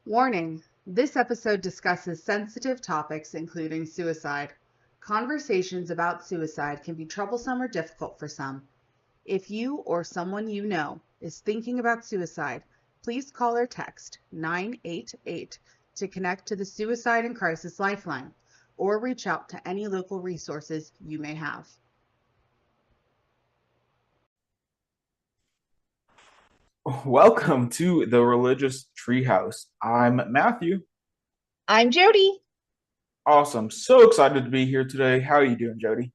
Warning: this episode discusses sensitive topics including suicide. Conversations about suicide can be troublesome or difficult for some. If you or someone you know is thinking about suicide, please call or text 988 to connect to the Suicide and Crisis Lifeline or reach out to any local resources you may have. Welcome to the Religious Treehouse. I'm Matthew. I'm Jodie. Awesome. So excited to be here today. How are you doing, Jodie?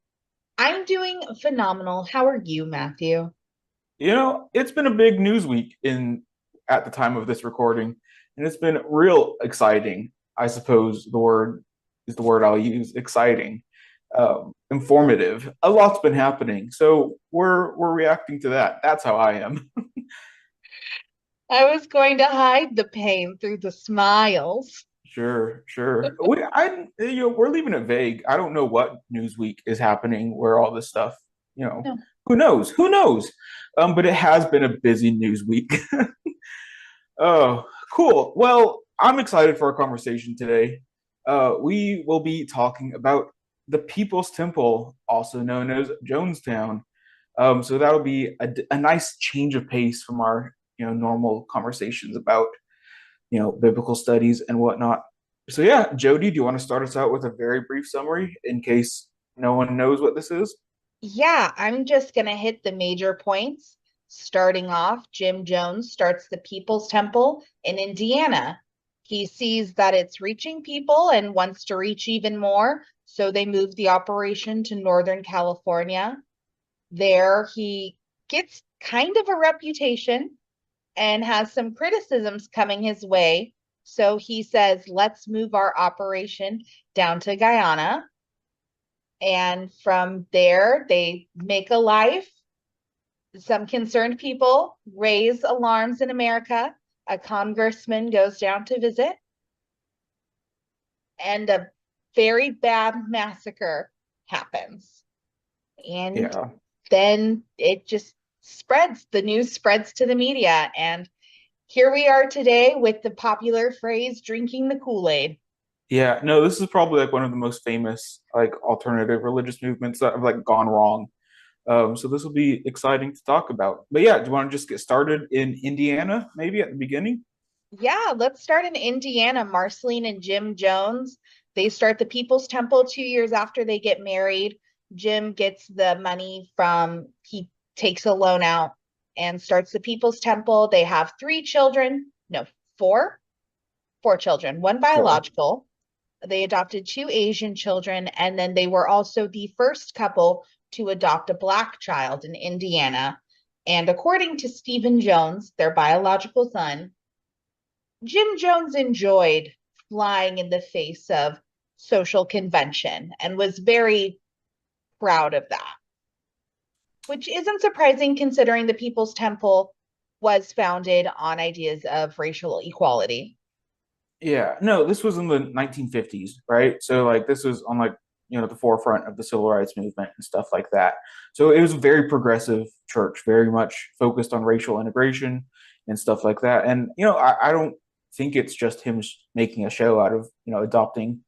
I'm doing phenomenal. How are you, Matthew? It's been a big news week in at the time of this recording, and it's been real exciting. I suppose the word is the word I'll use. Exciting, informative. A lot's been happening, so we're reacting to that. That's how I am. I was going to hide the pain through the smiles. Sure, sure. We're leaving it vague. I don't know what news week is happening where all this stuff, No. who knows? Who knows? But it has been a busy news week. Oh, cool. Well, I'm excited for our conversation today. We will be talking about the People's Temple, also known as Jonestown. So that'll be a nice change of pace from our, normal conversations about biblical studies and whatnot. So yeah, Jody, do you want to start us out with a very brief summary in case no one knows what this is? Yeah, I'm just going to hit the major points. Starting off, Jim Jones starts the People's Temple in Indiana. He sees that it's reaching people and wants to reach even more, so they move the operation to Northern California. There, he gets kind of a reputation and has some criticisms coming his way. So he says, let's move our operation down to Guyana. And from there, they make a life. Some concerned people raise alarms in America. A congressman goes down to visit, and a very bad massacre happens. And Yeah. then it just spreads. The news spreads to the media. And here we are today with the popular phrase drinking the Kool-Aid. Yeah, no, this is probably like one of the most famous like alternative religious movements that have like gone wrong. So this will be exciting to talk about. But yeah, do you want to just get started in Indiana, maybe at the beginning? Yeah, let's start in Indiana. Marceline and Jim Jones, they start the People's Temple 2 years after they get married. Jim gets the money he takes a loan out and starts the People's Temple. They have three children, no, four children, one Sure. biological. They adopted two Asian children, and then they were also the first couple to adopt a Black child in Indiana. And according to Stephen Jones, their biological son, Jim Jones enjoyed flying in the face of social convention and was very proud of that, which isn't surprising considering the People's Temple was founded on ideas of racial equality. Yeah, no, this was in the 1950s, right? So like this was on like, the forefront of the civil rights movement and stuff like that. So it was a very progressive church, very much focused on racial integration and stuff like that. And I don't think it's just him making a show out of, adopting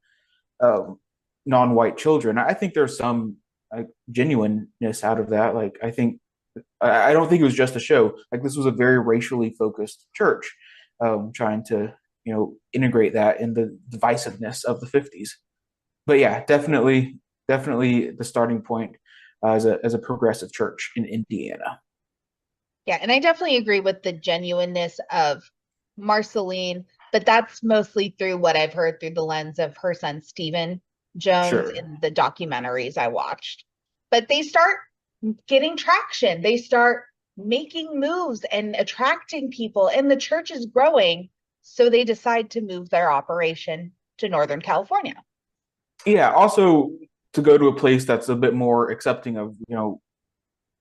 um, non-white children. I think there's some like genuineness out of that. Like I don't think it was just a show. Like this was a very racially focused church, trying to integrate that in the divisiveness of the 50s. But yeah, definitely the starting point as a progressive church in Indiana. Yeah, and I definitely agree with the genuineness of Marceline, but that's mostly through what I've heard through the lens of her son, Stephen Jones, Sure. in the documentaries I watched. But they start getting traction, they start making moves and attracting people, and the church is growing. So they decide to move their operation to Northern California. Yeah, also to go to a place that's a bit more accepting of,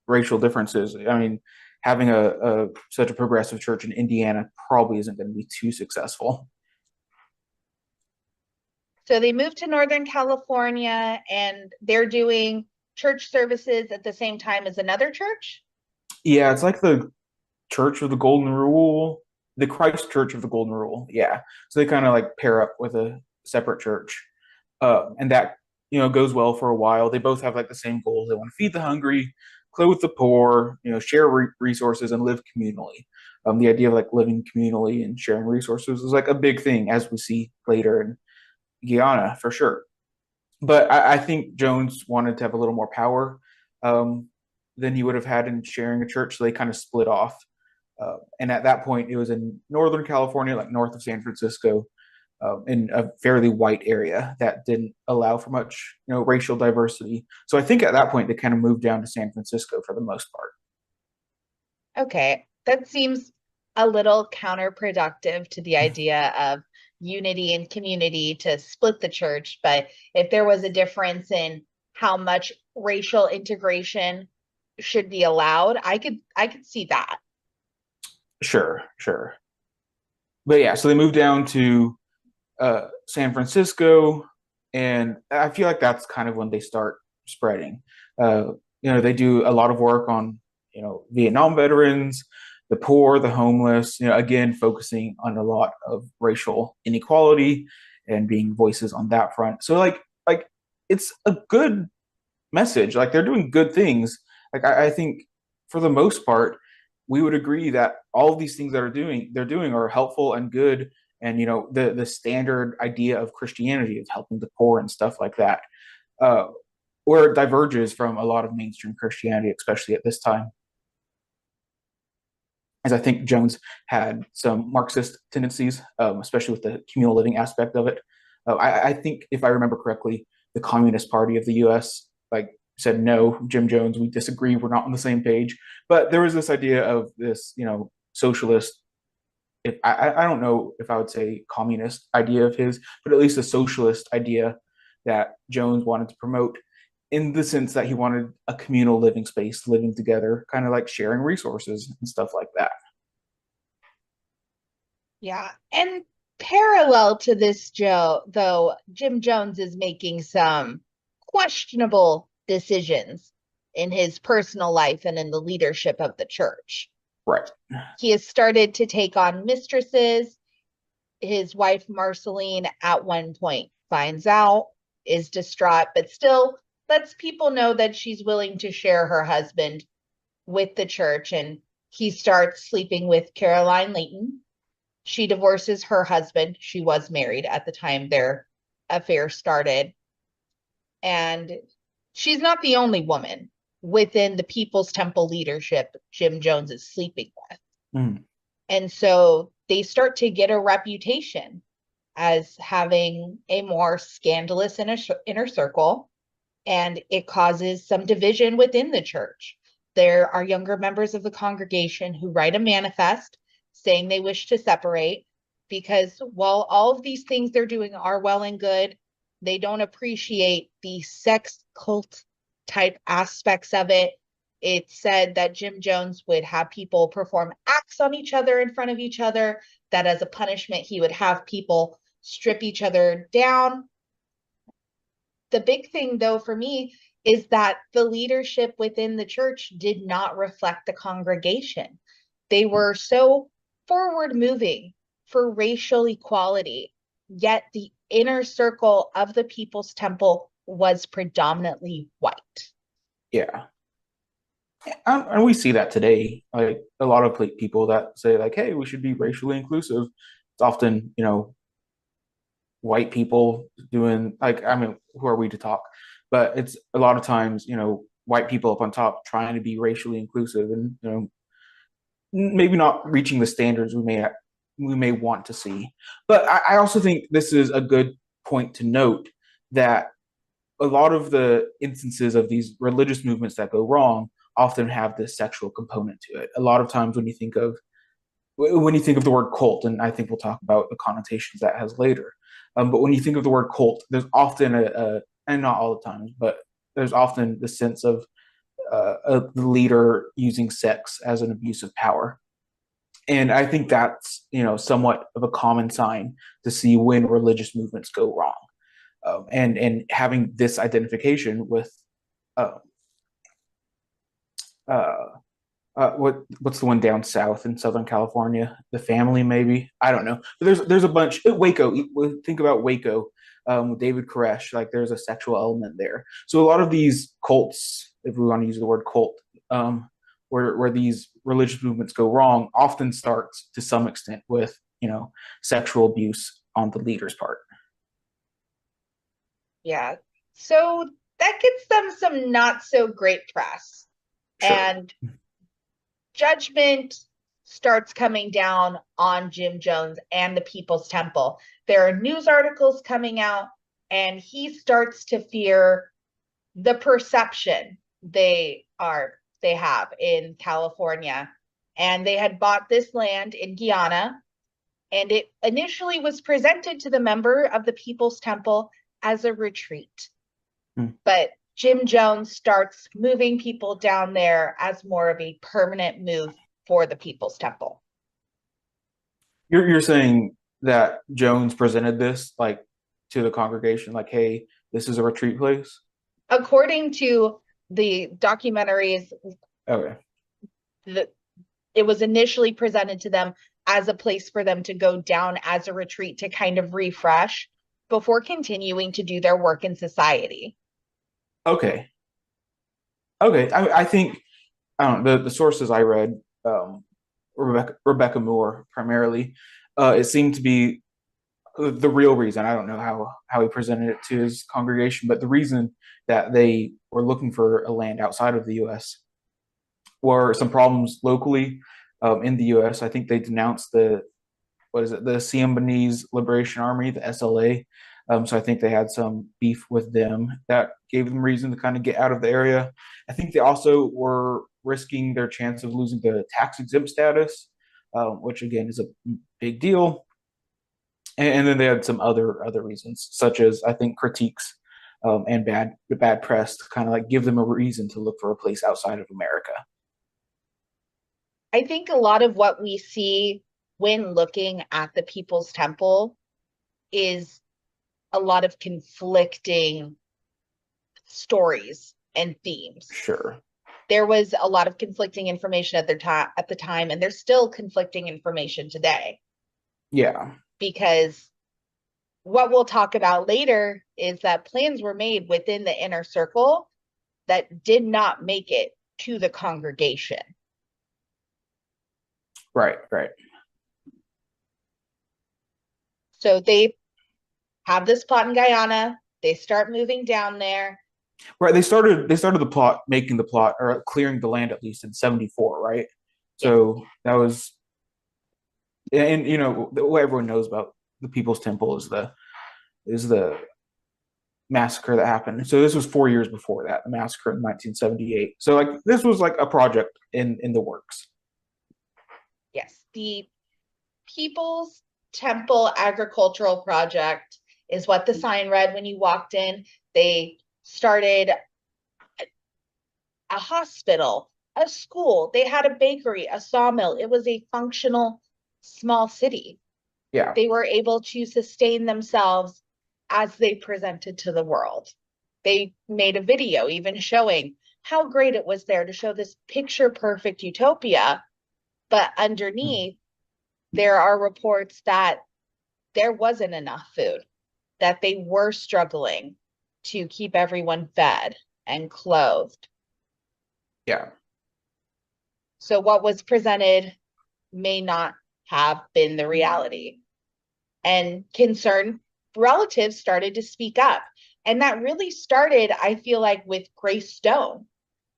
racial differences. I mean, having a such a progressive church in Indiana probably isn't going to be too successful. So they moved to Northern California and they're doing church services at the same time as another church. Yeah, it's like the Church of the Golden Rule. the Christ Church of the Golden Rule. Yeah. So they kind of like pair up with a separate church. And that, goes well for a while. They both have like the same goals. They want to feed the hungry, clothe the poor, share resources and live communally. The idea of like living communally and sharing resources is like a big thing, as we see later in Guyana for sure. But I think Jones wanted to have a little more power than he would have had in sharing a church. So they kind of split off. And at that point, it was in Northern California, like north of San Francisco, in a fairly white area that didn't allow for much, racial diversity. So I think at that point, they kind of moved down to San Francisco for the most part. Okay, that seems a little counterproductive to the idea of unity and community to split the church. But if there was a difference in how much racial integration should be allowed, I could see that. Sure. But yeah, so they moved down to San Francisco, and I feel like that's kind of when they start spreading. They do a lot of work on, Vietnam veterans, the poor, the homeless, again, focusing on a lot of racial inequality and being voices on that front. So like it's a good message. Like they're doing good things. Like I think for the most part, we would agree that all of these things that they're doing are helpful and good. And, the standard idea of Christianity is helping the poor and stuff like that, where it diverges from a lot of mainstream Christianity, especially at this time. As I think Jones had some Marxist tendencies, especially with the communal living aspect of it. I think, if I remember correctly, the Communist Party of the U.S. said, no, Jim Jones, we disagree, we're not on the same page. But there was this idea of this, socialist, I don't know if I would say communist idea of his, but at least a socialist idea that Jones wanted to promote, in the sense that he wanted a communal living space, living together, kind of like sharing resources and stuff like that. Yeah. And parallel to this, though, Jim Jones is making some questionable decisions in his personal life and in the leadership of the church. Right. He has started to take on mistresses. His wife, Marceline, at one point finds out, is distraught, but still lets people know that she's willing to share her husband with the church. And he starts sleeping with Caroline Layton. She divorces her husband. She was married at the time their affair started. And she's not the only woman within the People's Temple leadership Jim Jones is sleeping with. Mm. And so they start to get a reputation as having a more scandalous inner circle, and it causes some division within the church. There are younger members of the congregation who write a manifest saying they wish to separate because while all of these things they're doing are well and good, they don't appreciate the sex cult type aspects of it. It said that Jim Jones would have people perform acts on each other in front of each other, that as a punishment, he would have people strip each other down. The big thing, though, for me, is that the leadership within the church did not reflect the congregation. They were so forward moving for racial equality, yet the inner circle of the People's Temple was predominantly white. Yeah. And we see that today. Like a lot of people that say like, hey, we should be racially inclusive. It's often, white people doing who are we to talk? But it's a lot of times, white people up on top trying to be racially inclusive and, maybe not reaching the standards we may want to see. But I also think this is a good point to note that a lot of the instances of these religious movements that go wrong often have this sexual component to it. A lot of times when you think of the word cult, and I think we'll talk about the connotations that has later, but when you think of the word cult, there's often and not all the time, but there's often the sense of a leader using sex as an abuse of power. And I think that's, somewhat of a common sign to see when religious movements go wrong. And having this identification with what's the one down south in Southern California? The Family, maybe. I don't know. But there's a bunch. Waco. Think about Waco, with David Koresh. Like there's a sexual element there. So a lot of these cults, if we want to use the word cult, where these religious movements go wrong, often starts to some extent with sexual abuse on the leader's part. Yeah. So that gets them some not so great press. Sure. And judgment starts coming down on Jim Jones and the People's Temple. There are news articles coming out, and he starts to fear the perception they have in California. And they had bought this land in Guyana, and it initially was presented to the member of the People's Temple as a retreat. But Jim Jones starts moving people down there as more of a permanent move for the People's Temple. You're saying that Jones presented this like to the congregation, like, hey, this is a retreat place? According to the documentaries, Okay. It was initially presented to them as a place for them to go down as a retreat to kind of refresh before continuing to do their work in society. Okay. I think I don't know, the sources I read, Rebecca Moore primarily, it seemed to be the real reason. I don't know how he presented it to his congregation, but the reason that they were looking for a land outside of the U.S. were some problems locally in the U.S. I think they denounced the Siamese Liberation Army, the SLA. So I think they had some beef with them that gave them reason to kind of get out of the area. I think they also were risking their chance of losing the tax exempt status, which again is a big deal. And then they had some other reasons, such as I think critiques and bad press to kind of like give them a reason to look for a place outside of America. I think a lot of what we see when looking at the People's Temple is a lot of conflicting stories and themes. Sure. There was a lot of conflicting information at the time, and there's still conflicting information today. Yeah. Because what we'll talk about later is that plans were made within the inner circle that did not make it to the congregation. Right. So they have this plot in Guyana. They start moving down there. Right. They started making the plot or clearing the land at least in 1974, right? So that was, and what everyone knows about the People's Temple is the massacre that happened. So this was 4 years before that, the massacre in 1978. So like this was like a project in the works. Yes, the People's Temple Agricultural Project is what the sign read when you walked in. They started a hospital, a school. They had a bakery, a sawmill. It was a functional small city. Yeah. They were able to sustain themselves as they presented to the world. They made a video even showing how great it was there to show this picture perfect utopia. But underneath, there are reports that there wasn't enough food, that they were struggling to keep everyone fed and clothed. Yeah. So what was presented may not have been the reality. And concerned relatives started to speak up. And that really started, I feel like, with Grace Stone.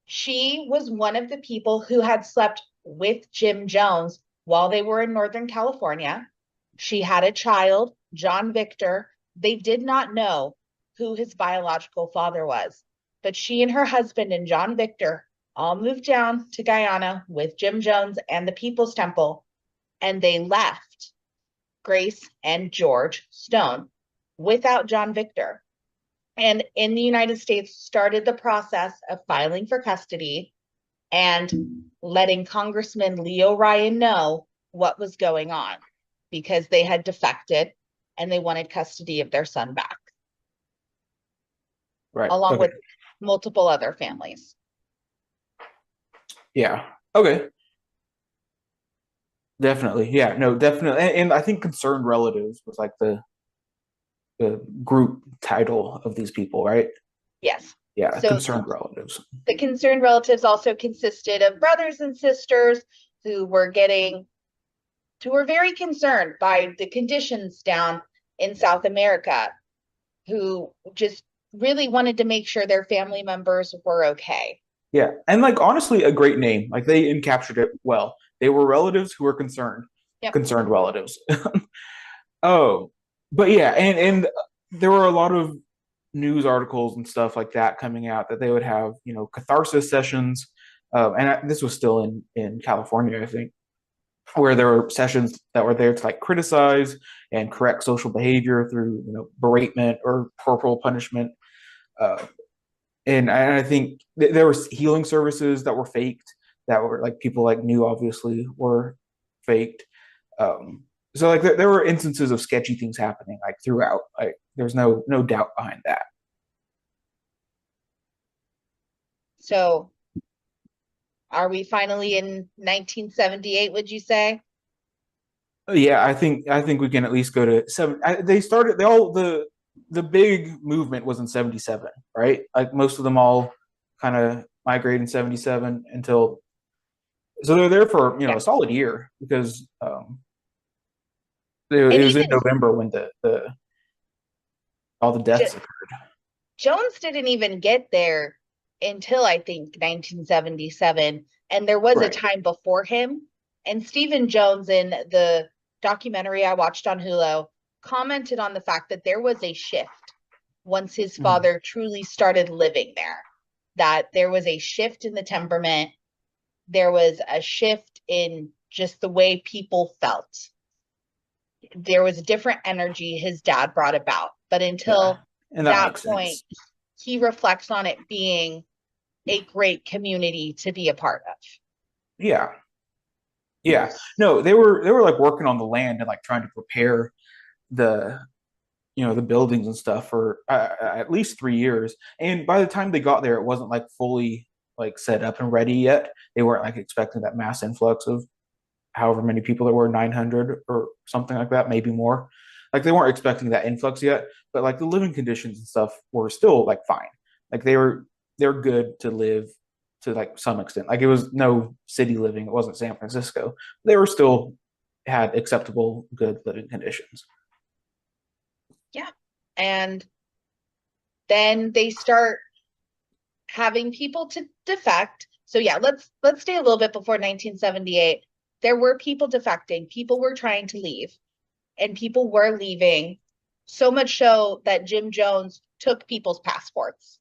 She was one of the people who had slept with Jim Jones while they were in Northern California. She had a child, John Victor. They did not know who his biological father was, but she and her husband and John Victor all moved down to Guyana with Jim Jones and the People's Temple, and they left Grace and George Stone without John Victor. And in the United States, started the process of filing for custody and letting Congressman Leo Ryan know what was going on, because they had defected and they wanted custody of their son back. Right. Along Okay. with multiple other families. Yeah. Okay. Definitely. Yeah. No, definitely. And I think concerned relatives was like the group title of these people, right? Yes. Yeah, So concerned relatives. the concerned relatives also consisted of brothers and sisters who were getting who were very concerned by the conditions down in South America, who just really wanted to make sure their family members were okay. Yeah. And like honestly, a great name. Like they encaptured it well. They were relatives who were concerned, Yep. concerned relatives. Oh, but yeah, and there were a lot of news articles and stuff like that coming out that they would have, catharsis sessions. This was still in California, I think, where there were sessions that were there to like criticize and correct social behavior through, beratement or corporal punishment. Uh, and I think there were healing services that were faked, that were like people like knew obviously were faked. Um, so like there were instances of sketchy things happening like throughout. Like there's no doubt behind that. So are we finally in 1978, would you say? Yeah, I think we can at least go to seven. They started they all the big movement was in 77, right? Like most of them all kind of migrate in 77 until so they're there for Yeah. a solid year because And it was in even November when the all the deaths occurred. Jones didn't even get there until I think 1977. And there was a Right. time before him. And Stephen Jones, in the documentary I watched on Hulu, commented on the fact that there was a shift once his father truly started living there, that there was a shift in the temperament. There was a shift in just the way people felt. There was a different energy his dad brought about. But Yeah, until and that that makes point, sense. he reflects on it being a great community to be a part of. Yeah, yeah. No, they were like working on the land and like trying to prepare the the buildings and stuff for at least 3 years. And by the time they got there, it wasn't like fully like set up and ready yet. They weren't like expecting that mass influx of however many people there were, 900 or something like that, maybe more. Like they weren't expecting that influx yet, but like the living conditions and stuff were still like fine. Like they're good to live to like some extent. Like it was no city living, it wasn't San Francisco. They were still had acceptable good living conditions. Yeah. And then they start having people to defect. So yeah, let's stay a little bit before 1978. There were people defecting, people were trying to leave, and people were leaving, so much so that Jim Jones took people's passports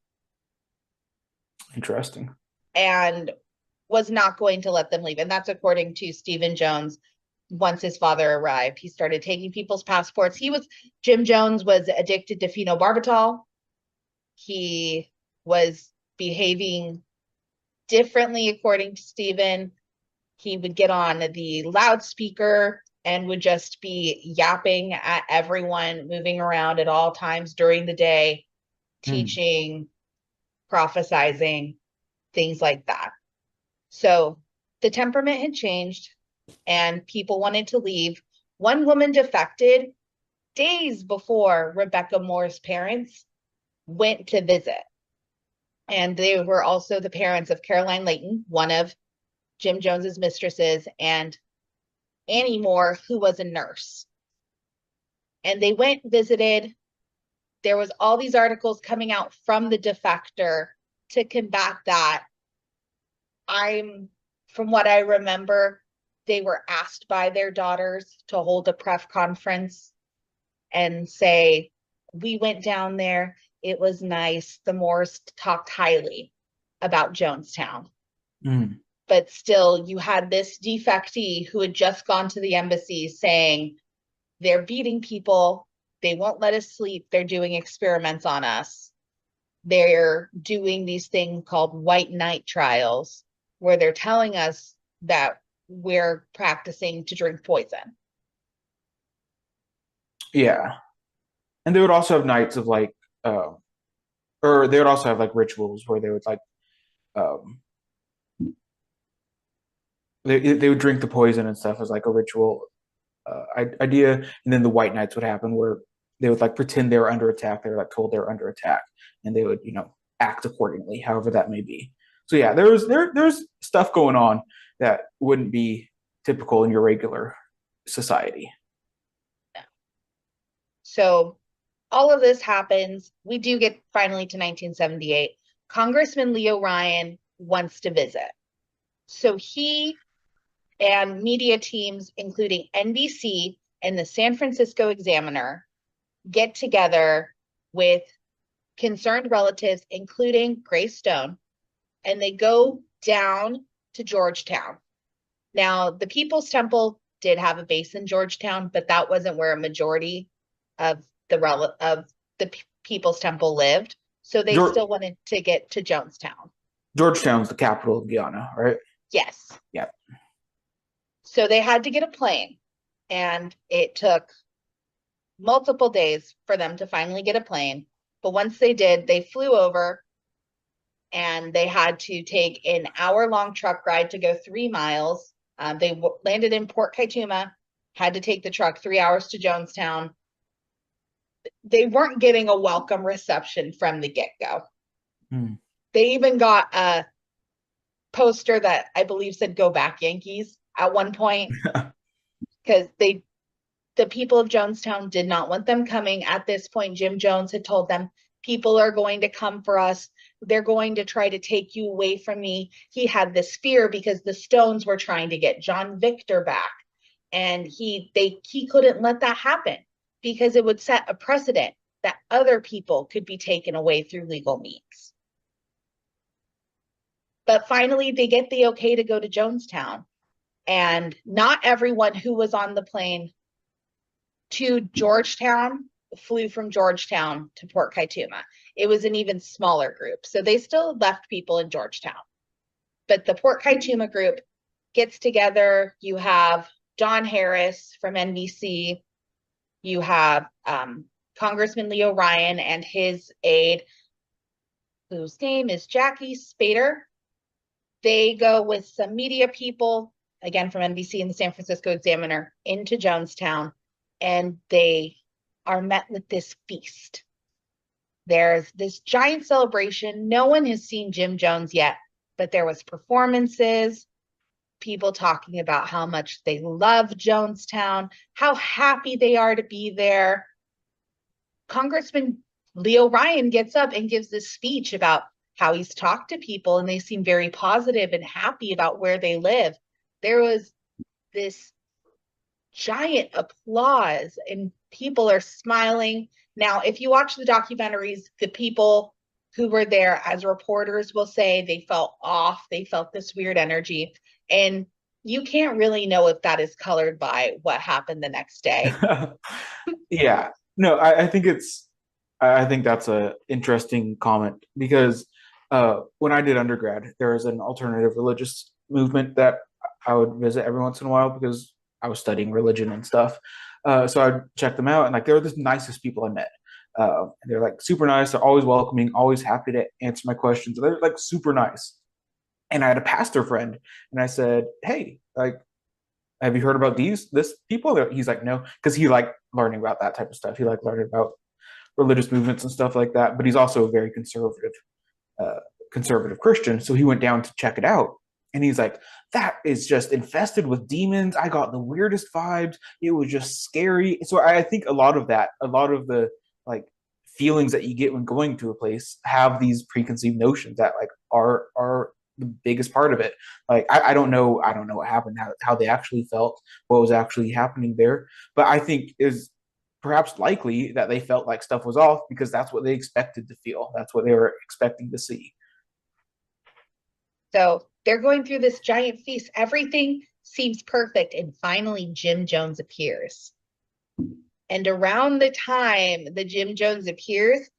Interesting. and was not going to let them leave. And that's according to Stephen Jones. Once his father arrived, he started taking people's passports. Jim Jones was addicted to phenobarbital. He was behaving differently, according to Stephen. He would get on the loudspeaker and would just be yapping at everyone, moving around at all times during the day, teaching, prophesizing, things like that. So the temperament had changed and people wanted to leave. One woman defected days before Rebecca Moore's parents went to visit. And they were also the parents of Caroline Layton, one of Jim Jones's mistresses, and Annie Moore, who was a nurse. And they went, visited. There was all these articles coming out from the defector to combat that. From what I remember, they were asked by their daughters to hold a press conference and say, we went down there. It was nice. The Moores talked highly about Jonestown. But still, you had this defectee who had just gone to the embassy saying, they're beating people. They won't let us sleep. They're doing experiments on us. They're doing these things called white knight trials, where they're telling us that we're practicing to drink poison. Yeah. And they would also have nights of like, or they would also have like rituals where they would like, um, They would drink the poison and stuff as like a ritual idea, and then the White Knights would happen where they would like pretend they were under attack. They were like told they were under attack, and they would act accordingly, however that may be. So yeah, there's stuff going on that wouldn't be typical in your regular society. So all of this happens. We do get finally to 1978. Congressman Leo Ryan wants to visit. So he and media teams, including NBC and the San Francisco Examiner, get together with concerned relatives, including Grace Stone, and they go down to Georgetown. Now, the People's Temple did have a base in Georgetown, but that wasn't where a majority of the People's Temple lived. So they still wanted to get to Jonestown. Georgetown's the capital of Guyana, right? Yes. Yeah. So they had to get a plane, and it took multiple days for them to finally get a plane. But once they did, they flew over, and they had to take an hour-long truck ride to go 3 miles. They landed in Port Kaituma, had to take the truck 3 hours to Jonestown. They weren't getting a welcome reception from the get-go. They even got a poster that I believe said "Go Back Yankees" at one point, because the people of Jonestown did not want them coming. At this point, Jim Jones had told them, people are going to come for us. They're going to try to take you away from me. He had this fear because the Stones were trying to get John Victor back, and he couldn't let that happen because it would set a precedent that other people could be taken away through legal means. But finally, they get the okay to go to Jonestown, and not everyone who was on the plane to Georgetown flew from Georgetown to Port Kaituma. It was an even smaller group. So they still left people in Georgetown. But the Port Kaituma group gets together. You have John Harris from NBC. You have Congressman Leo Ryan and his aide, whose name is Jackie Spader. They go with some media people, again from NBC and the San Francisco Examiner, into Jonestown, and they are met with this feast. There's this giant celebration. No one has seen Jim Jones yet, but there was performances, people talking about how much they love Jonestown, how happy they are to be there. Congressman Leo Ryan gets up and gives this speech about how he's talked to people, and they seem very positive and happy about where they live. There was this giant applause, and people are smiling. Now, if you watch the documentaries, the people who were there as reporters will say they felt off. They felt this weird energy. And you can't really know if that is colored by what happened the next day. Yeah. No, I think that's a interesting comment because when I did undergrad, there was an alternative religious movement that I would visit every once in a while because I was studying religion and stuff. So I'd check them out, and like they were the nicest people I met. And they're like super nice. They're always welcoming, always happy to answer my questions. They're like super nice. And I had a pastor friend, and I said, "Hey, like, have you heard about this people?" He's like, "No," because he liked learning about that type of stuff. He liked learning about religious movements and stuff like that. But he's also a very conservative Christian. So he went down to check it out. And he's like, that is just infested with demons. I got the weirdest vibes. It was just scary. So I think a lot of the like feelings that you get when going to a place have these preconceived notions that like are the biggest part of it. Like I don't know what happened, how they actually felt, what was actually happening there. But I think is perhaps likely that they felt like stuff was off because that's what they expected to feel. That's what they were expecting to see. So they're going through this giant feast. Everything seems perfect. And finally, Jim Jones appears. And around the time that Jim Jones appears,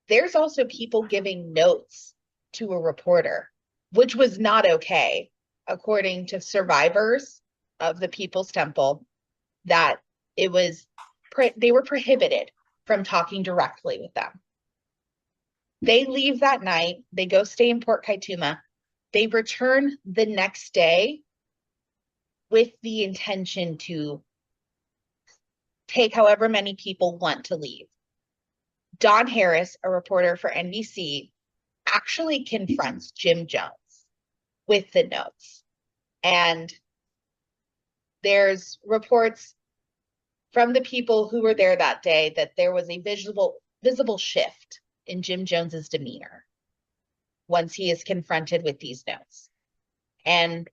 there's also people giving notes to a reporter, which was not okay, according to survivors of the People's Temple, that they were prohibited from talking directly with them. They leave that night. They go stay in Port Kaituma. They return the next day, with the intention to take however many people want to leave. Don Harris, a reporter for NBC, actually confronts Jim Jones with the notes. And there's reports from the people who were there that day that there was a visible shift in Jim Jones's demeanor once he is confronted with these notes. And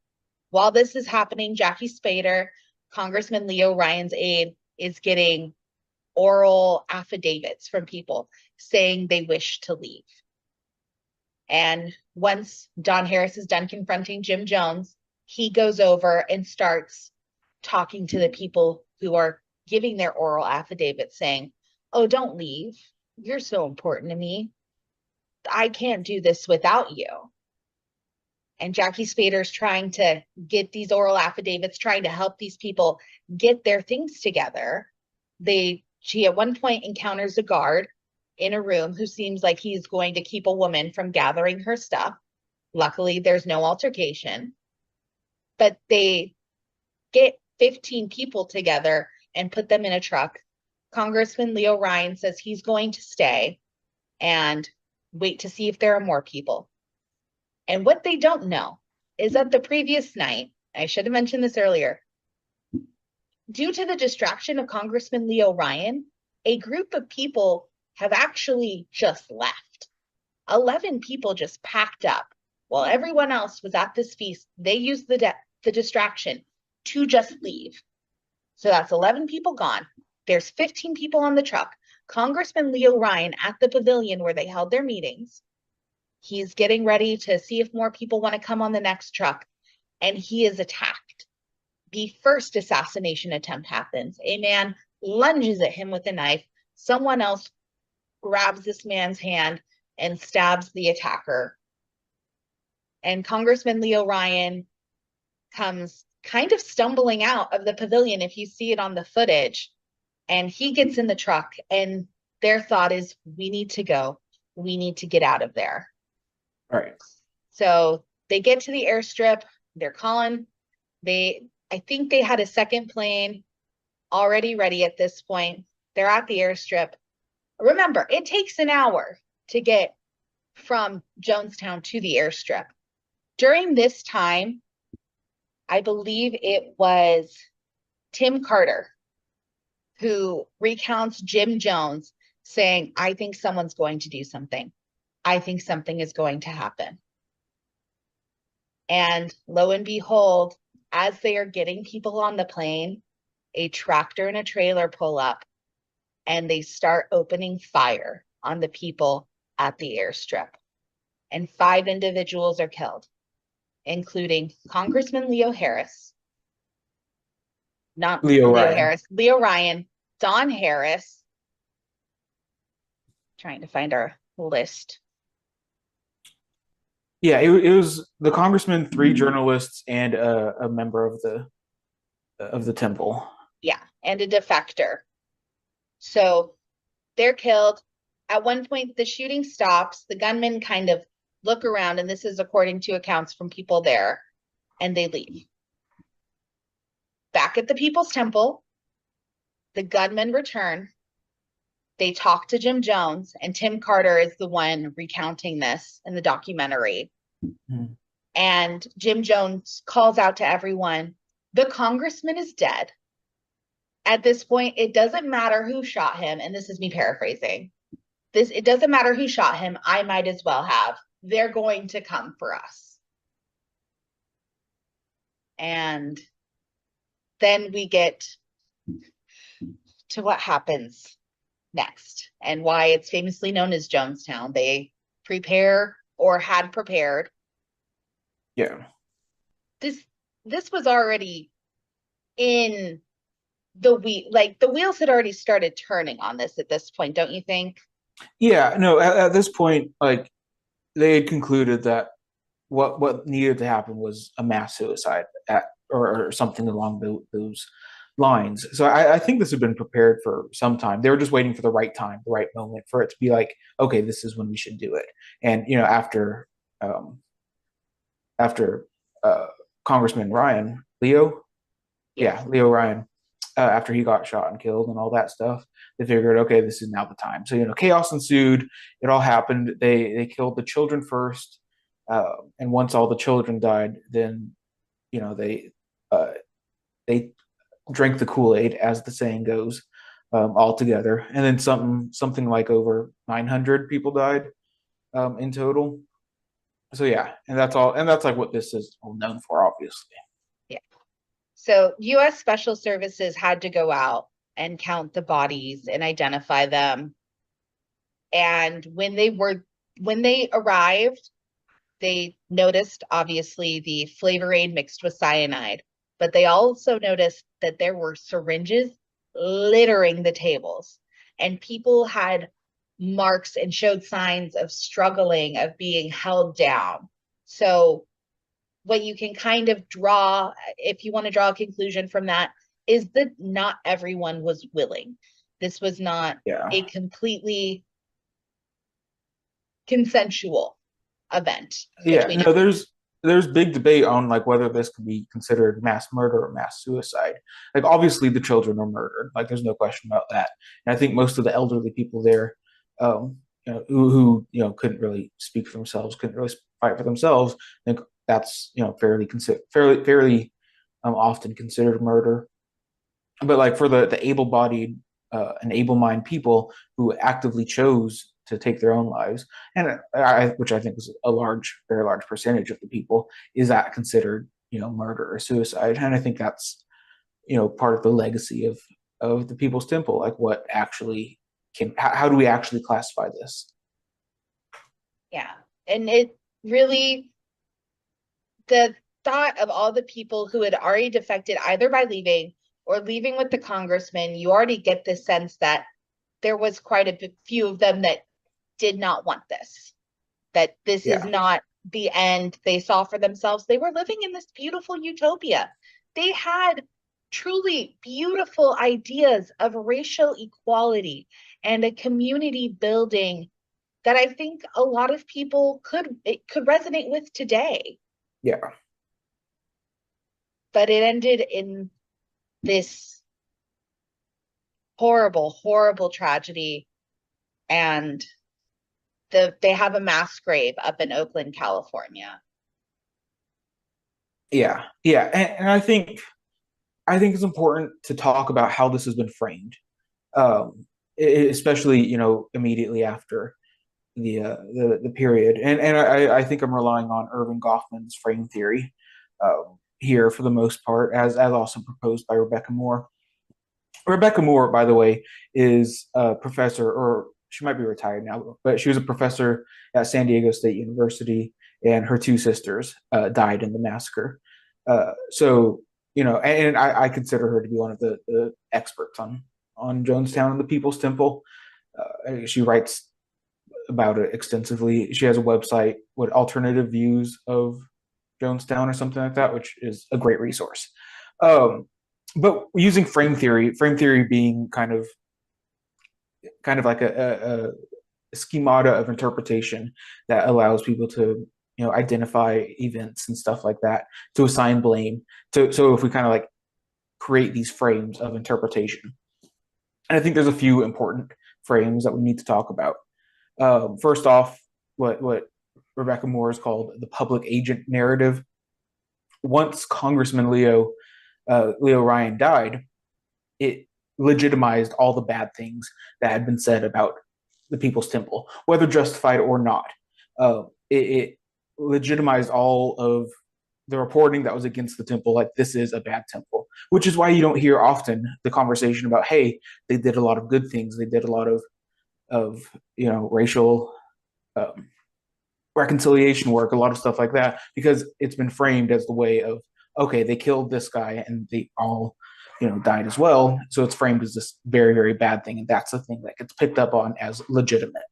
while this is happening, Jackie Spader, Congressman Leo Ryan's aide, is getting oral affidavits from people saying they wish to leave. And once Don Harris is done confronting Jim Jones, he goes over and starts talking to the people who are giving their oral affidavits saying, oh, don't leave. You're so important to me. I can't do this without you. And Jackie Spader's trying to get these oral affidavits, trying to help these people get their things together. She at one point encounters a guard in a room who seems like he's going to keep a woman from gathering her stuff. Luckily, there's no altercation. But they get 15 people together and put them in a truck. Congressman Leo Ryan says he's going to stay and wait to see if there are more people. And what they don't know is that the previous night, I should have mentioned this earlier, due to the distraction of Congressman Leo Ryan, a group of people have actually just left. 11 people just packed up. While everyone else was at this feast, they used the distraction to just leave. So that's 11 people gone. There's 15 people on the truck. Congressman Leo Ryan at the pavilion where they held their meetings. He's getting ready to see if more people want to come on the next truck, and he is attacked. The first assassination attempt happens. A man lunges at him with a knife. Someone else grabs this man's hand and stabs the attacker. And Congressman Leo Ryan comes kind of stumbling out of the pavilion, if you see it on the footage, and he gets in the truck, and their thought is, we need to go. We need to get out of there. All right. So they get to the airstrip. They're calling. I think they had a second plane already ready at this point. They're at the airstrip. Remember, it takes an hour to get from Jonestown to the airstrip. During this time, I believe it was Tim Carter who recounts Jim Jones saying, I think someone's going to do something. I think something is going to happen. And lo and behold, as they are getting people on the plane, a tractor and a trailer pull up and they start opening fire on the people at the airstrip. And 5 individuals are killed, including Congressman Leo Harris, not Leo Ryan. Harris, Leo Ryan, Don Harris. Trying to find our list. Yeah, it was the congressman, 3 journalists, and a member of the temple. Yeah, and a defector. So they're killed. At one point, the shooting stops. The gunmen kind of look around, and this is according to accounts from people there, and they leave. Back at the People's Temple, the gunmen return. They talk to Jim Jones, and Tim Carter is the one recounting this in the documentary. Mm-hmm. And Jim Jones calls out to everyone, the congressman is dead. At this point, it doesn't matter who shot him, and this is me paraphrasing. It doesn't matter who shot him, I might as well have. They're going to come for us. And then we get to what happens next and why it's famously known as Jonestown. They prepare or had prepared. Yeah. This was already in the wheels had already started turning on this at this point, don't you think? Yeah, no, at this point, like, they had concluded that what needed to happen was a mass suicide or something along those lines. So I think this had been prepared for some time. They were just waiting for the right time, the right moment for it to be like, okay, this is when we should do it. And after Congressman Ryan, Leo, Yeah, Leo Ryan, after he got shot and killed and all that stuff, they figured, okay, this is now the time. So chaos ensued. It all happened. They killed the children first, and once all the children died, then they uh, they drank the Kool-Aid, as the saying goes, all together. And then something like over 900 people died in total. So yeah, and that's all, and that's like what this is all known for, obviously. Yeah. So U.S. Special Services had to go out and count the bodies and identify them. And when they arrived, they noticed obviously the flavor aid mixed with cyanide, but they also noticed that there were syringes littering the tables, and people had marks and showed signs of struggling, of being held down. So what you can kind of draw, if you want to draw a conclusion from that, is that not everyone was willing. This was not a completely consensual event. Yeah, no, there's big debate on like whether this could be considered mass murder or mass suicide. Like obviously the children are murdered, like there's no question about that. And I think most of the elderly people there, who couldn't really speak for themselves, couldn't really fight for themselves, I think that's fairly often considered murder. But like for the able-bodied and able-minded people who actively chose to take their own lives, and which I think is a very large percentage of the people, is that considered murder or suicide? And I think that's part of the legacy of the People's Temple. Like what actually how do we actually classify this? Yeah, and it really, the thought of all the people who had already defected either by leaving or leaving with the congressman, you already get this sense that there was quite a few of them that did not want this, that this is not the end they saw for themselves. They were living in this beautiful utopia. They had truly beautiful ideas of racial equality and a community building that I think a lot of people could resonate with today. Yeah. But it ended in this horrible, horrible tragedy. And they have a mass grave up in Oakland, California. Yeah. And I think it's important to talk about how this has been framed, especially immediately after the period. And I think I'm relying on Irving Goffman's frame theory here for the most part, as also proposed by Rebecca Moore. Rebecca Moore, by the way, is a professor, or she might be retired now, but she was a professor at San Diego State University, and her two sisters died in the massacre. So and I consider her to be one of the experts on Jonestown and the People's Temple. She writes about it extensively. She has a website, Alternative Views of Jonestown or something like that, which is a great resource. But using frame theory being kind of like a schemata of interpretation that allows people to identify events and stuff like that, to assign blame. So if we kind of like create these frames of interpretation, and I think there's a few important frames that we need to talk about. First off, what Rebecca Moore has called the public agent narrative. Once Congressman Leo Ryan died, it legitimized all the bad things that had been said about the People's Temple, whether justified or not. It legitimized all of the reporting that was against the temple, like this is a bad temple, which is why you don't hear often the conversation about, hey, they did a lot of good things, they did a lot of racial reconciliation work, a lot of stuff like that, because it's been framed as the way of, okay, they killed this guy and they all died as well, so it's framed as this very, very bad thing, and that's the thing that gets picked up on as legitimate.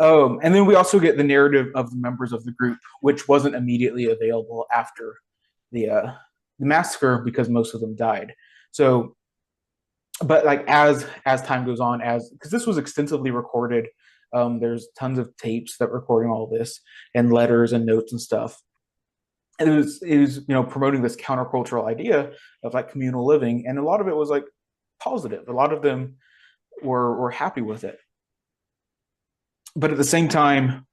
And then we also get the narrative of the members of the group, which wasn't immediately available after the massacre because most of them died. So, but like as time goes on, because this was extensively recorded, there's tons of tapes that recording all this, and letters and notes and stuff. it was promoting this countercultural idea of like communal living, and a lot of it was like positive. A lot of them were happy with it, but at the same time,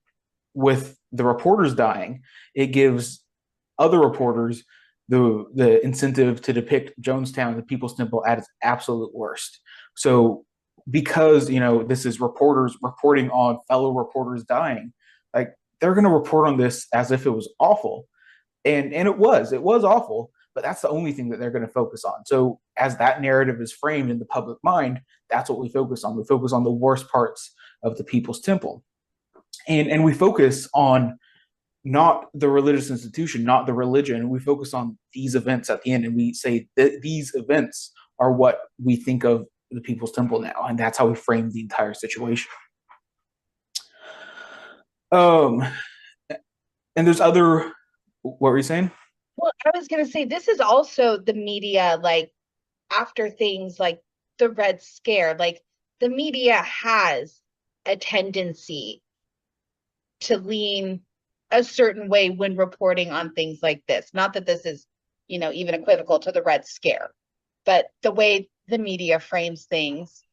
with the reporters dying, it gives other reporters the incentive to depict Jonestown, the People's Temple, at its absolute worst. So because this is reporters reporting on fellow reporters dying, like they're going to report on this as if it was awful, and it was awful, but that's the only thing that they're going to focus on. So as that narrative is framed in the public mind, that's what we focus on. We focus on the worst parts of the People's Temple, and we focus on not the religious institution, not the religion. We focus on these events at the end, and we say that these events are what we think of the People's Temple now, and that's how we frame the entire situation. And there's other. What were you saying? Well, I was going to say, this is also the media, like after things like the Red Scare, like the media has a tendency to lean a certain way when reporting on things like this. Not that this is, even equivocal to the Red Scare, but the way the media frames things,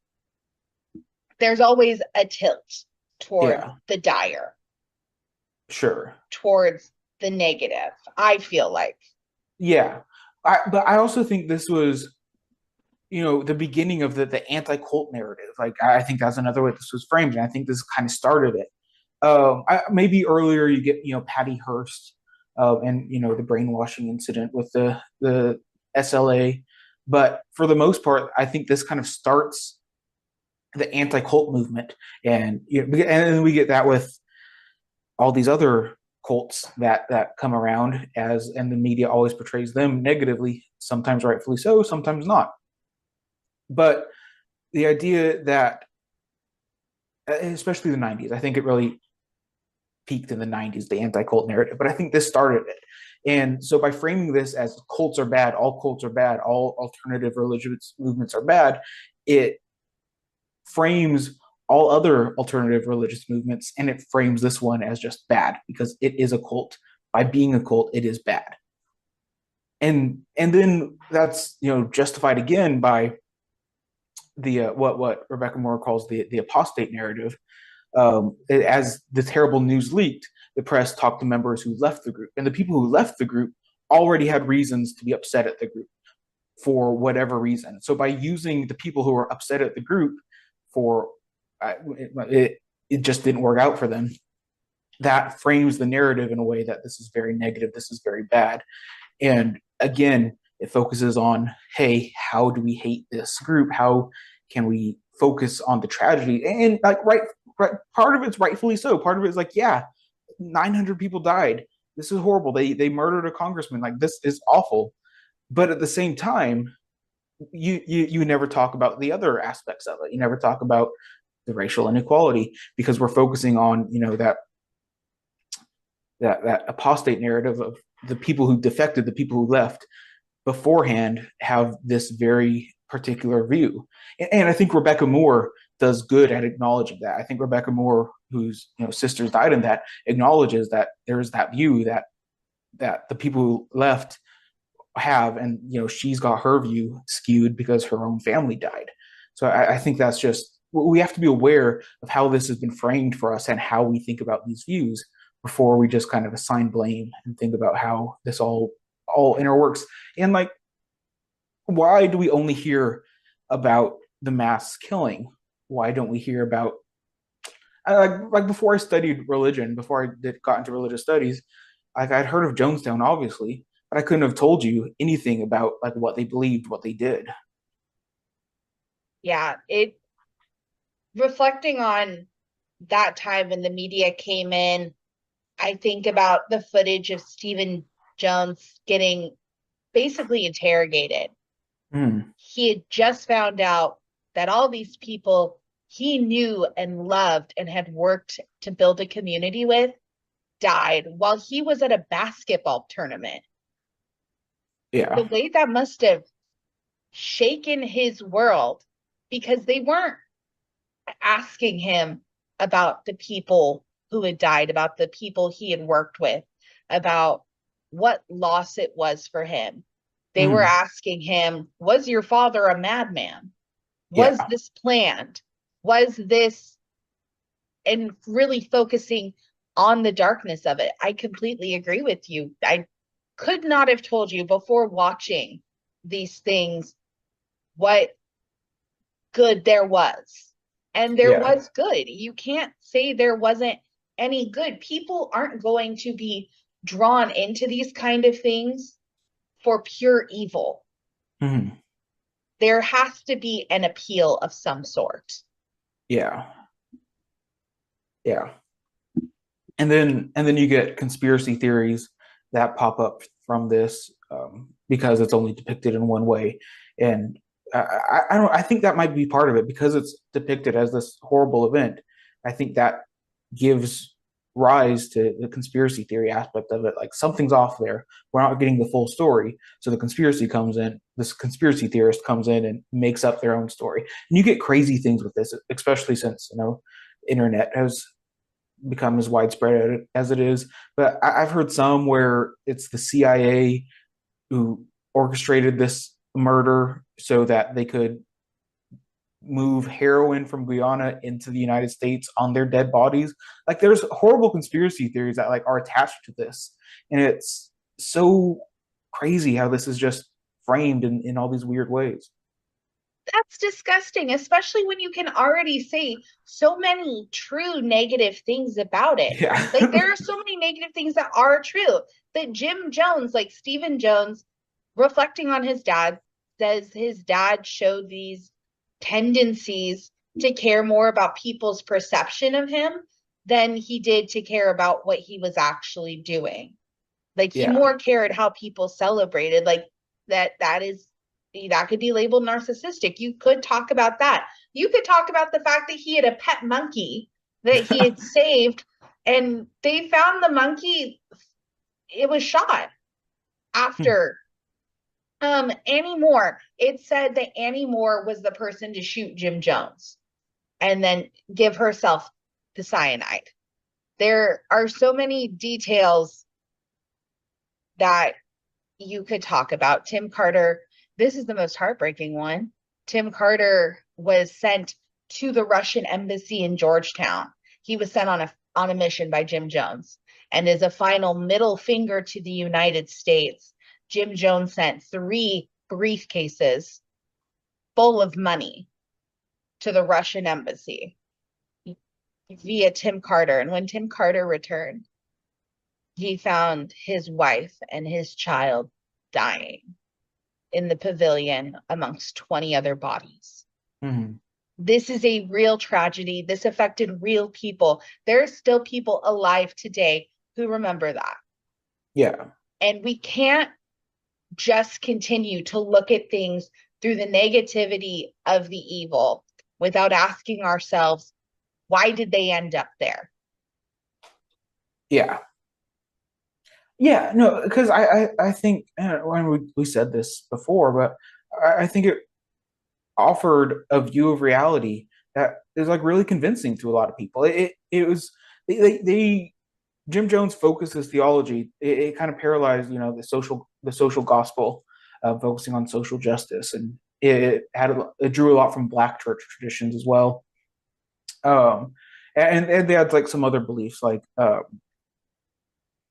there's always a tilt toward the dire. Sure. Towards the negative, I feel like. Yeah. But I also think this was, the beginning of the anti-cult narrative. Like, I think that's another way this was framed, and I think this kind of started it. Maybe earlier you get, Patty Hearst, and, the brainwashing incident with the SLA. But for the most part, I think this kind of starts the anti-cult movement. And, and then we get that with all these other cults that come around, and the media always portrays them negatively, sometimes rightfully so, sometimes not. But the idea that, especially the 90s, I think it really peaked in the 90s, the anti-cult narrative, but I think this started it. And so by framing this as cults are bad, all alternative religious movements are bad, it frames all other alternative religious movements, and it frames this one as just bad because it is a cult. By being a cult, it is bad. And then that's justified again by the what Rebecca Moore calls the apostate narrative. As the terrible news leaked, the press talked to members who left the group, and the people who left the group already had reasons to be upset at the group for whatever reason. So by using the people who were upset at the group for it just didn't work out for them, that frames the narrative in a way that this is very negative, this is very bad. And again, it focuses on, hey, how do we hate this group? How can we focus on the tragedy? And like right, part of it's rightfully so. Part of it is like, yeah, 900 people died. This is horrible. They murdered a congressman. Like, this is awful. But at the same time, you never talk about the other aspects of it. You never talk about the racial inequality, because we're focusing on that apostate narrative of the people who defected, the people who left beforehand have this very particular view. And I think Rebecca Moore does good at acknowledging that. I think Rebecca Moore, whose sisters died in that, acknowledges that there is that view that the people who left have, and she's got her view skewed because her own family died. So I think that's just, we have to be aware of how this has been framed for us and how we think about these views before we just kind of assign blame and think about how this all interworks. And like, why do we only hear about the mass killing? Why don't we hear about, like before I studied religion, before I got into religious studies, like I'd heard of Jonestown, obviously, but I couldn't have told you anything about like what they believed, what they did. Yeah, reflecting on that time when the media came in, I think about the footage of Stephen Jones getting basically interrogated. He had just found out that all these people he knew and loved and had worked to build a community with died while he was at a basketball tournament. Yeah. The way that must have shaken his world, because they weren't asking him about the people who had died, about the people he had worked with, about what loss it was for him. They were Mhm. asking him, was your father a madman? Was Yeah. this planned? Was this, and really focusing on the darkness of it. I completely agree with you. I could not have told you before watching these things what good there was. And there Yeah. was good. You can't say there wasn't any good. People aren't going to be drawn into these kind of things for pure evil. Mhm. There has to be an appeal of some sort. Yeah. Yeah. And then you get conspiracy theories that pop up from this, because it's only depicted in one way. And I don't, I think that might be part of it, because it's depicted as this horrible event. I think that gives rise to the conspiracy theory aspect of it. Like, something's off there. We're not getting the full story. So this conspiracy theorist comes in and makes up their own story. And you get crazy things with this, especially since, internet has become as widespread as it is. But I've heard some where it's the CIA who orchestrated this murder so that they could move heroin from Guyana into the United States on their dead bodies. Like, there's horrible conspiracy theories that like are attached to this, and it's so crazy how this is just framed in all these weird ways. That's disgusting, especially when you can already say so many true negative things about it. Yeah. Like, there are so many negative things that are true. That Jim Jones, like Stephen Jones, reflecting on his dad, says his dad showed these tendencies to care more about people's perception of him than he did to care about what he was actually doing. Like, he Yeah. more cared how people celebrated. Like, that could be labeled narcissistic. You could talk about that. You could talk about the fact that he had a pet monkey that he had saved, and they found the monkey, it was shot after. Annie Moore, it said that Annie Moore was the person to shoot Jim Jones and then give herself the cyanide. There are so many details that you could talk about. Tim Carter, this is the most heartbreaking one. Tim Carter was sent to the Russian embassy in Georgetown. He was sent on a mission by Jim Jones. And as a final middle finger to the United States, Jim Jones sent 3 briefcases full of money to the Russian embassy via Tim Carter. And when Tim Carter returned, he found his wife and his child dying in the pavilion amongst 20 other bodies. Mhm. This is a real tragedy. This affected real people. There are still people alive today who remember that. Yeah. And we can't just continue to look at things through the negativity of the evil without asking ourselves, why did they end up there? Yeah. Yeah, no, because I think, when we said this before, but I think it offered a view of reality that is like really convincing to a lot of people. It was they Jim Jones focused his theology. It kind of paralyzed, the social gospel, focusing on social justice, and it drew a lot from Black church traditions as well. Um, and they had like some other beliefs, like,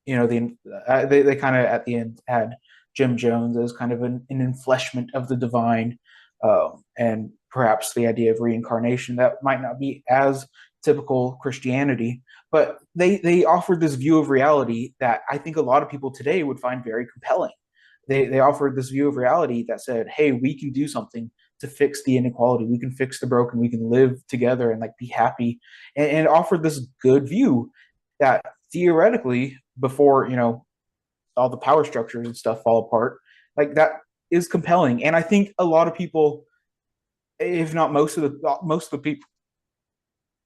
they kind of at the end had Jim Jones as kind of an enfleshment of the divine, and perhaps the idea of reincarnation that might not be as typical Christianity, but they offered this view of reality that I think a lot of people today would find very compelling. They offered this view of reality that said, "Hey, we can do something to fix the inequality. We can fix the broken. We can live together and like be happy," and offered this good view that theoretically, before all the power structures and stuff fall apart, like that is compelling. And I think a lot of people, if not most of the people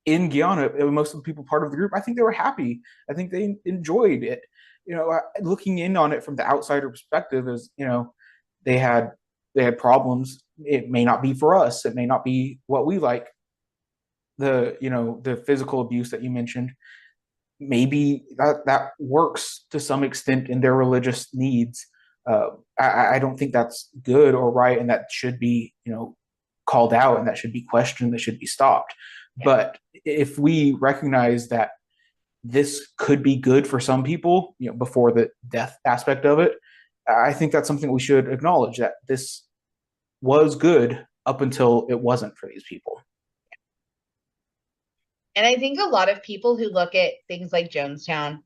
in Guyana, most of the people part of the group, I think they were happy. I think they enjoyed it. Looking in on it from the outsider perspective, is they had problems. It may not be for us. It may not be what we like. The physical abuse that you mentioned, maybe that works to some extent in their religious needs. I don't think that's good or right, and that should be, called out, and that should be questioned, that should be stopped. But if we recognize that this could be good for some people, before the death aspect of it, I think that's something we should acknowledge, that this was good up until it wasn't for these people. And I think a lot of people who look at things like Jonestown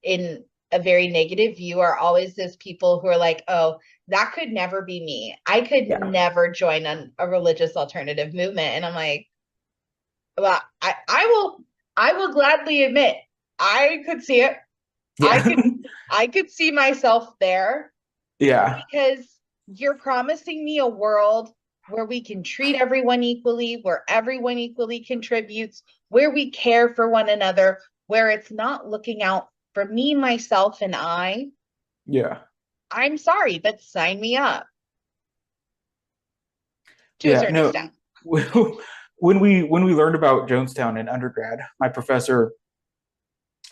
in a very negative view are always those people who are like, oh, that could never be me. I could never join a religious alternative movement. And I'm like, well, I will gladly admit I could see it. Yeah. I could see myself there. Yeah. Because you're promising me a world where we can treat everyone equally, where everyone equally contributes, where we care for one another, where it's not looking out for me, myself, and I. Yeah. I'm sorry, but sign me up. To a certain extent. When we learned about Jonestown in undergrad, my professor,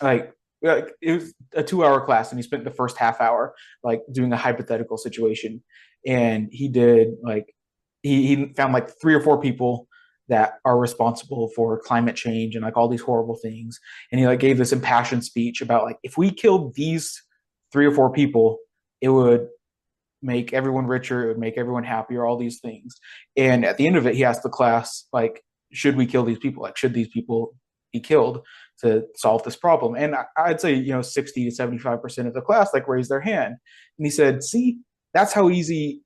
like it was a 2-hour class, and he spent the first half hour like doing a hypothetical situation, and he did like he found like 3 or 4 people that are responsible for climate change and like all these horrible things, and he like gave this impassioned speech about like, if we killed these 3 or 4 people, it would make everyone richer, it would make everyone happier, all these things. And at the end of it, he asked the class, like, should we kill these people? Like, should these people be killed to solve this problem? And I'd say, 60 to 75% of the class like raised their hand. And he said, see, that's how easy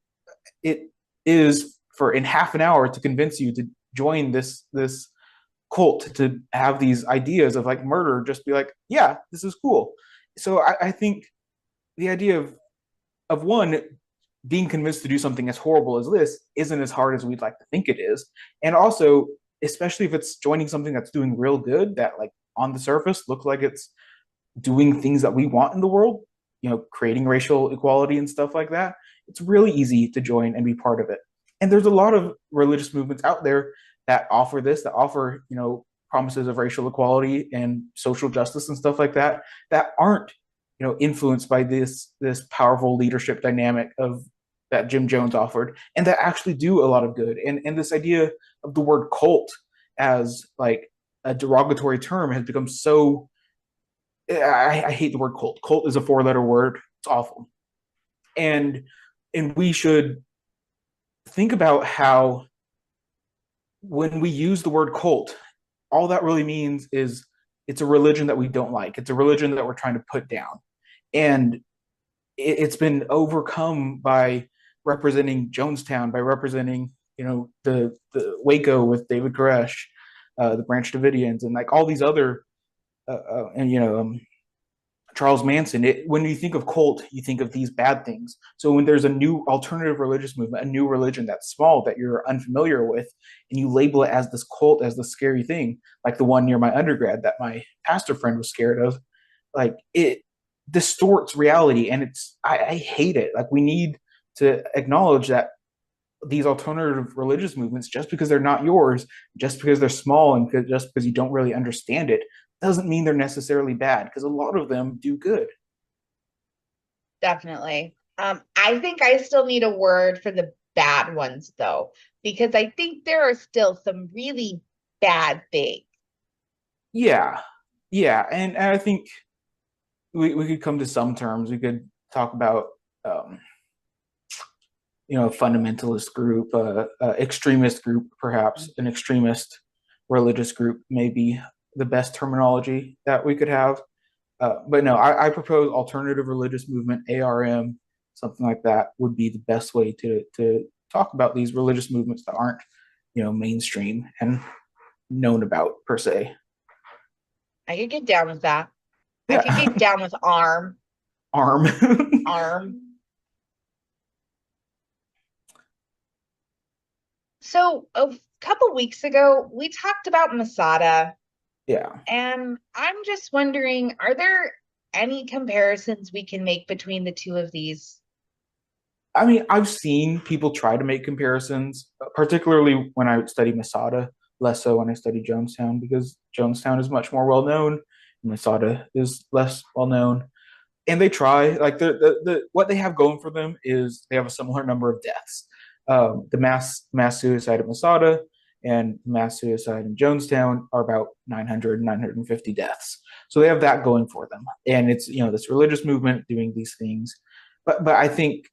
it is for in half an hour to convince you to join this cult, to have these ideas of like murder, just be like, yeah, this is cool. So I think the idea of one, being convinced to do something as horrible as this isn't as hard as we'd like to think it is. And also, especially if it's joining something that's doing real good, that like on the surface looks like it's doing things that we want in the world, creating racial equality and stuff like that, it's really easy to join and be part of it. And there's a lot of religious movements out there that offer this, that offer, promises of racial equality and social justice and stuff like that, that aren't, influenced by this powerful leadership dynamic of that Jim Jones offered, and that actually do a lot of good. And this idea of the word cult as like a derogatory term has become so, I hate the word cult. Cult is a 4-letter word. It's awful. And we should think about how when we use the word cult, all that really means is it's a religion that we don't like. It's a religion that we're trying to put down. And it's been overcome by representing Jonestown, by representing, the Waco with David Koresh, the Branch Davidians, and like all these other, Charles Manson. When you think of cult, you think of these bad things. So when there's a new alternative religious movement, a new religion that's small, that you're unfamiliar with, and you label it as this cult, as the scary thing, like the one near my undergrad that my pastor friend was scared of, like it distorts reality. And I hate it. Like, we need to acknowledge that these alternative religious movements, just because they're not yours, just because they're small, and just because you don't really understand it, doesn't mean they're necessarily bad, because a lot of them do good. Definitely. I think I still need a word for the bad ones, though, because I think there are still some really bad things. Yeah. And I think we could come to some terms. We could talk about, a fundamentalist group, extremist group, perhaps an extremist religious group, maybe the best terminology that we could have. But no, I propose alternative religious movement, ARM, something like that would be the best way to talk about these religious movements that aren't, mainstream and known about per se. I could get down with that. Yeah. I could get down with ARM. ARM. So a couple weeks ago, we talked about Masada. Yeah. And I'm just wondering, are there any comparisons we can make between the two of these? I mean, I've seen people try to make comparisons, particularly when I study Masada, less so when I study Jonestown, because Jonestown is much more well known. Masada is less well known. And they try, like what they have going for them is they have a similar number of deaths. The mass suicide at Masada and mass suicide in Jonestown are about 900, 950 deaths. So they have that going for them. And it's, this religious movement doing these things. But I think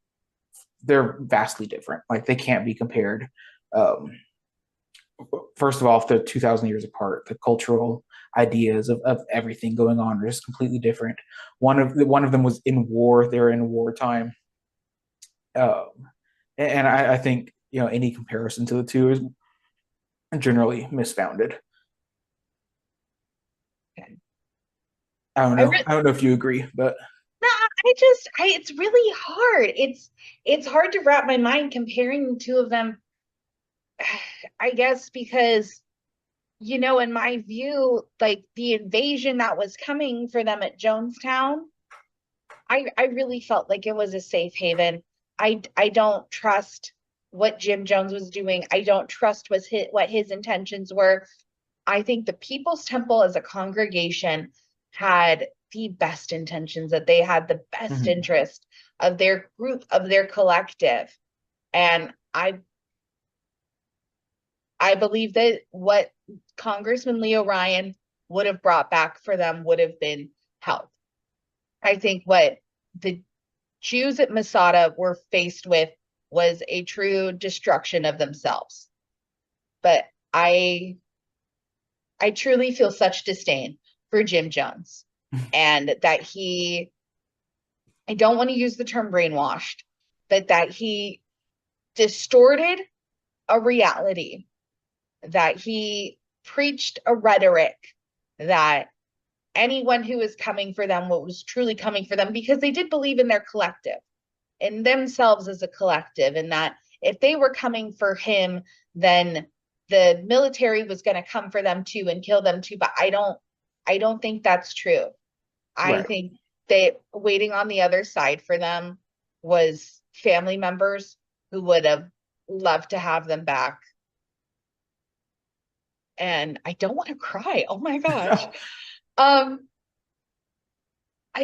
they're vastly different. Like they can't be compared. Um, First of all, if they're 2,000 years apart, the cultural ideas of everything going on are just completely different. One of them was in war; they were in wartime, um, and I think any comparison to the two is generally misfounded. I don't know. I don't know if you agree, but no, it's really hard. It's hard to wrap my mind comparing the two of them. I guess because, in my view, like the invasion that was coming for them at Jonestown, I really felt like it was a safe haven. I don't trust what Jim Jones was doing. I don't trust what his intentions were. I think the People's Temple as a congregation had the best intentions, that they had the best interest of their group, of their collective. And I believe that what Congressman Leo Ryan would have brought back for them would have been help. I think what the Jews at Masada were faced with was a true destruction of themselves. But I truly feel such disdain for Jim Jones, and that I don't want to use the term brainwashed, but that he distorted a reality, that he preached a rhetoric, that anyone who was coming for them, what was truly coming for them, because they did believe in their collective, in themselves as a collective, and that if they were coming for him, then the military was going to come for them too and kill them too. But I don't think that's true. I think that waiting on the other side for them was family members who would have loved to have them back. And I don't want to cry. Oh my gosh. I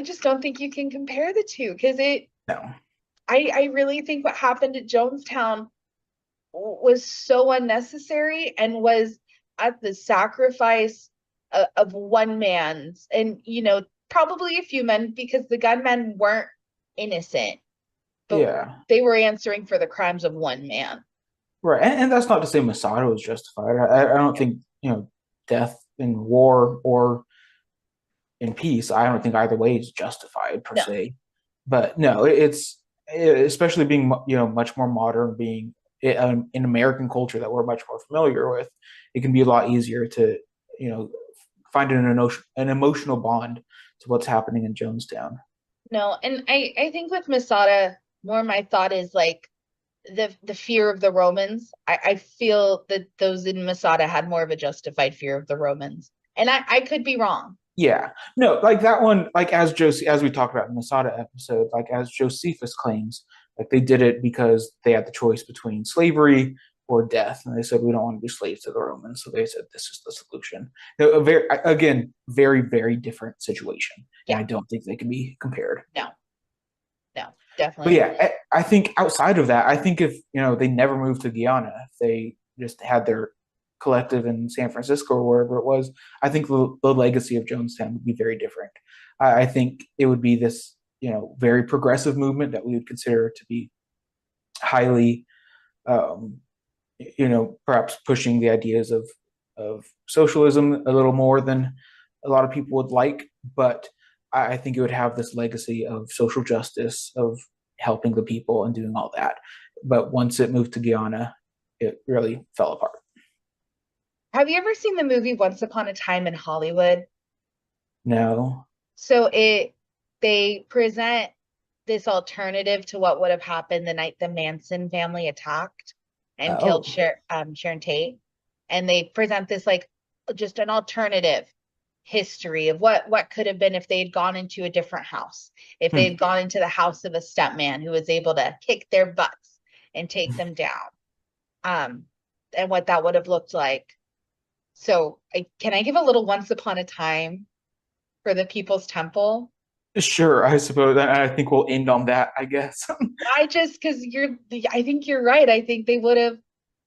just don't think you can compare the two, because I really think what happened at Jonestown was so unnecessary and was at the sacrifice of one man's, and probably a few men, because the gunmen weren't innocent, but they were answering for the crimes of one man. Right, and that's not to say Masada was justified. I don't think death in war or in peace. I don't think either way is justified per se. But no, it's especially being much more modern, being in American culture that we're much more familiar with. It can be a lot easier to find an emotional bond to what's happening in Jonestown. No, and I think with Masada, more my thought is like the fear of the Romans. I feel that those in Masada had more of a justified fear of the Romans, and I could be wrong. Yeah, no, like that one, like as we talked about in the Masada episode, like as Josephus claims, like they did it because they had the choice between slavery or death, and they said we don't want to be slaves to the Romans, so they said this is the solution. Very very different situation, and I don't think they can be compared. No, definitely. But yeah, I think outside of that, I think if they never moved to Guyana, if they just had their collective in San Francisco or wherever it was, I think the legacy of Jonestown would be very different. I think it would be this, very progressive movement that we would consider to be highly, perhaps pushing the ideas of socialism a little more than a lot of people would like. But I think it would have this legacy of social justice, of helping the people and doing all that. But once it moved to Guyana, it really fell apart. Have you ever seen the movie Once Upon a Time in Hollywood? No. So they present this alternative to what would have happened the night the Manson family attacked and killed Sharon Tate. And they present this like just an alternative history of what could have been if they had gone into a different house, if they had gone into the house of a stepman who was able to kick their butts and take them down, and what that would have looked like. So can I give a little Once Upon a Time for the People's Temple? Sure, I suppose. I think we'll end on that, I guess. Because I think you're right. I think they would have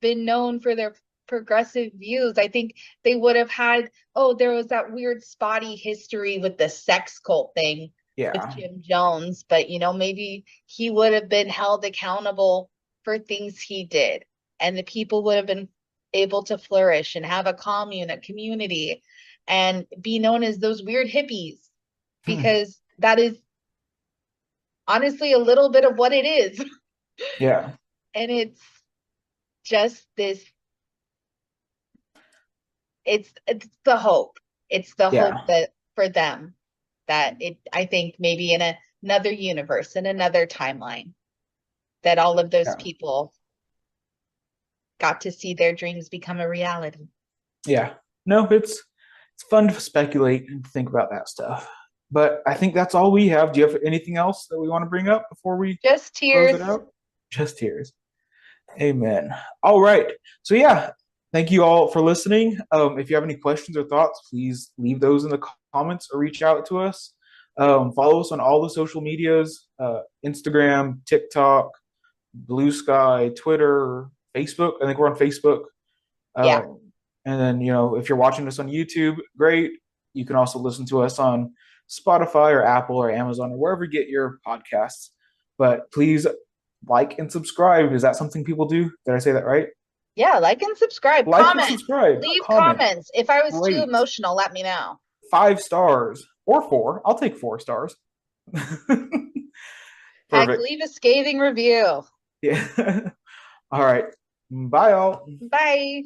been known for their progressive views. I think they would have had, there was that weird spotty history with the sex cult thing with Jim Jones, but maybe he would have been held accountable for things he did, and the people would have been able to flourish and have a commune, a community, and be known as those weird hippies, because that is honestly a little bit of what it is. Yeah. And it's just this, it's the hope. It's the hope that for them, that I think maybe in another universe, in another timeline, that all of those people got to see their dreams become a reality. Yeah. No, it's fun to speculate and think about that stuff. But I think that's all we have. Do you have anything else that we want to bring up before we just tears? Close it out? Just tears. Amen. All right. So yeah, thank you all for listening. If you have any questions or thoughts, please leave those in the comments or reach out to us. Follow us on all the social medias, Instagram, TikTok, Bluesky, Twitter, Facebook. I think we're on Facebook. And then, if you're watching us on YouTube, great. You can also listen to us on Spotify or Apple or Amazon or wherever you get your podcasts. But please like and subscribe. Is that something people do? Did I say that right? Yeah, like and subscribe. Like comment. And subscribe. Leave comments. If I was Great. too emotional, let me know. 5 stars or 4. I'll take 4 stars. Heck, leave a scathing review. Yeah. All right. Bye, all. Bye.